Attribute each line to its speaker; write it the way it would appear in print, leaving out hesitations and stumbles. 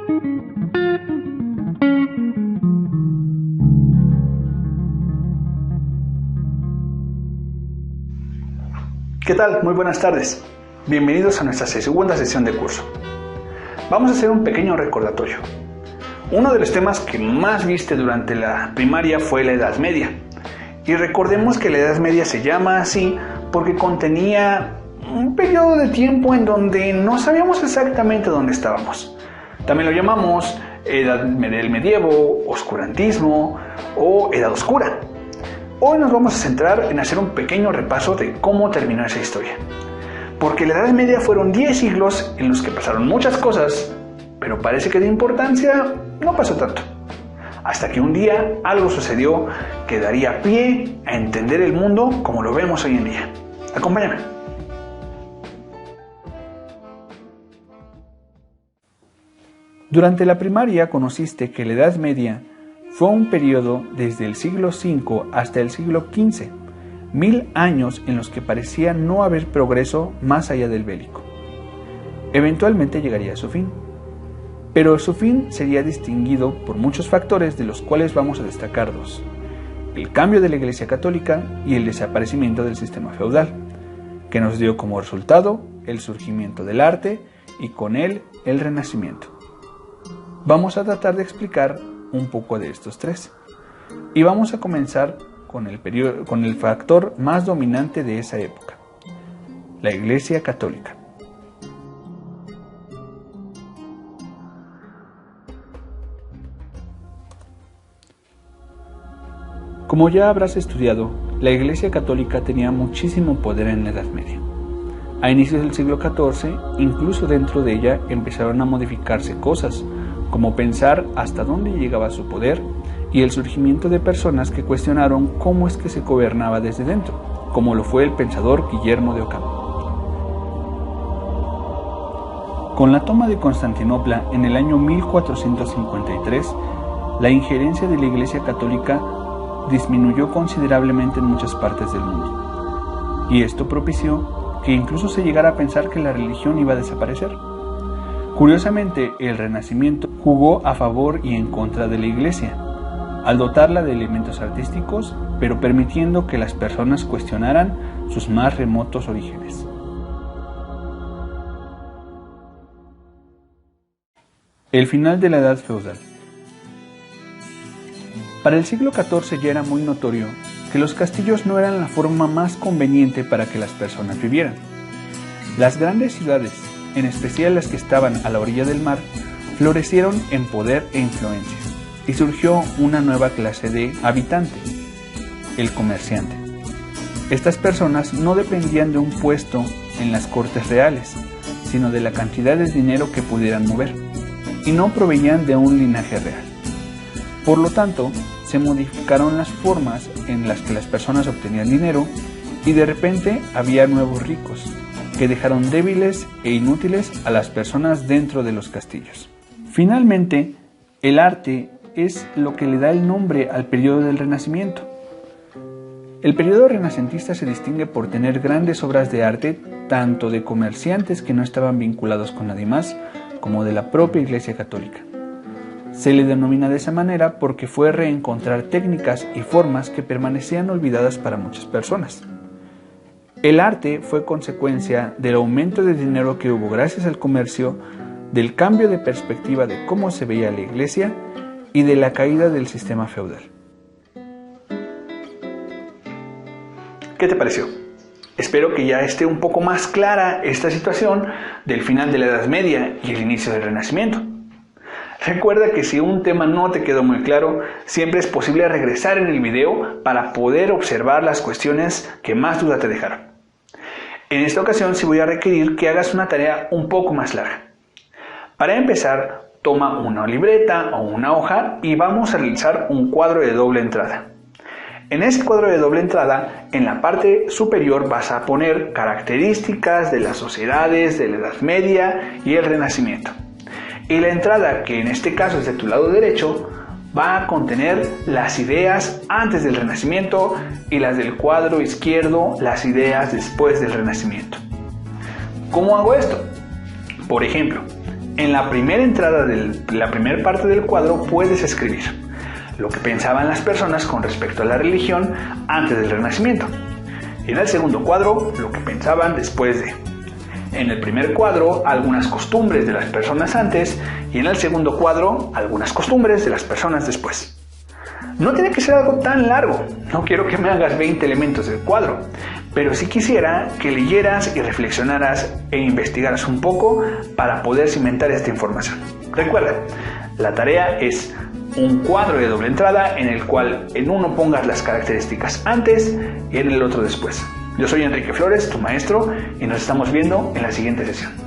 Speaker 1: ¿Qué tal? Muy buenas tardes. Bienvenidos a nuestra segunda sesión de curso. Vamos a hacer un pequeño recordatorio. Uno de los temas que más viste durante la primaria fue la Edad Media. Y recordemos que la Edad Media se llama así porque contenía un periodo de tiempo en donde no sabíamos exactamente dónde estábamos. También lo llamamos Edad del Medievo, Oscurantismo o Edad Oscura. Hoy nos vamos a centrar en hacer un pequeño repaso de cómo terminó esa historia. Porque la Edad Media fueron 10 siglos en los que pasaron muchas cosas, pero parece que de importancia no pasó tanto. Hasta que un día algo sucedió que daría pie a entender el mundo como lo vemos hoy en día. Acompáñame. Durante la primaria conociste que la Edad Media fue un periodo desde el siglo V hasta el siglo XV, 1000 años en los que parecía no haber progreso más allá del bélico. Eventualmente llegaría a su fin, pero su fin sería distinguido por muchos factores de los cuales vamos a destacar dos: el cambio de la Iglesia Católica y el desaparecimiento del sistema feudal, que nos dio como resultado el surgimiento del arte y con él el Renacimiento. Vamos a tratar de explicar un poco de estos tres. Y vamos a comenzar con el factor más dominante de esa época, la Iglesia Católica. Como ya habrás estudiado, la Iglesia Católica tenía muchísimo poder en la Edad Media. A inicios del siglo XIV, incluso dentro de ella empezaron a modificarse cosas, como pensar hasta dónde llegaba su poder y el surgimiento de personas que cuestionaron cómo es que se gobernaba desde dentro, como lo fue el pensador Guillermo de Ockham. Con la toma de Constantinopla en el año 1453, la injerencia de la Iglesia Católica disminuyó considerablemente en muchas partes del mundo, y esto propició que incluso se llegara a pensar que la religión iba a desaparecer. Curiosamente, el Renacimiento jugó a favor y en contra de la Iglesia, al dotarla de elementos artísticos, pero permitiendo que las personas cuestionaran sus más remotos orígenes. El final de la Edad Feudal. Para el siglo XIV ya era muy notorio que los castillos no eran la forma más conveniente para que las personas vivieran. Las grandes ciudades, en especial las que estaban a la orilla del mar, florecieron en poder e influencia, y surgió una nueva clase de habitante, el comerciante. Estas personas no dependían de un puesto en las cortes reales, sino de la cantidad de dinero que pudieran mover, y no provenían de un linaje real. Por lo tanto, se modificaron las formas en las que las personas obtenían dinero, y de repente había nuevos ricos, que dejaron débiles e inútiles a las personas dentro de los castillos. Finalmente, el arte es lo que le da el nombre al periodo del Renacimiento. El periodo renacentista se distingue por tener grandes obras de arte, tanto de comerciantes que no estaban vinculados con nadie más, como de la propia Iglesia Católica. Se le denomina de esa manera porque fue reencontrar técnicas y formas que permanecían olvidadas para muchas personas. El arte fue consecuencia del aumento de dinero que hubo gracias al comercio, del cambio de perspectiva de cómo se veía la Iglesia y de la caída del sistema feudal. ¿Qué te pareció? Espero que ya esté un poco más clara esta situación del final de la Edad Media y el inicio del Renacimiento. Recuerda que si un tema no te quedó muy claro, siempre es posible regresar en el video para poder observar las cuestiones que más duda te dejaron. En esta ocasión sí voy a requerir que hagas una tarea un poco más larga. Para empezar, toma una libreta o una hoja y vamos a realizar un cuadro de doble entrada. En ese cuadro de doble entrada, en la parte superior vas a poner características de las sociedades de la Edad Media y el Renacimiento. Y la entrada, que en este caso es de tu lado derecho, va a contener las ideas antes del Renacimiento y las del cuadro izquierdo, las ideas después del Renacimiento. ¿Cómo hago esto? Por ejemplo, En la primera entrada de la primera parte del cuadro puedes escribir lo que pensaban las personas con respecto a la religión antes del Renacimiento. Y en el segundo cuadro, lo que pensaban después de. En el primer cuadro, algunas costumbres de las personas antes, y en el segundo cuadro, algunas costumbres de las personas después. No tiene que ser algo tan largo, no quiero que me hagas 20 elementos del cuadro, pero sí quisiera que leyeras y reflexionaras e investigaras un poco para poder cimentar esta información. Recuerda, la tarea es un cuadro de doble entrada en el cual en uno pongas las características antes y en el otro después. Yo soy Enrique Flores, tu maestro, y nos estamos viendo en la siguiente sesión.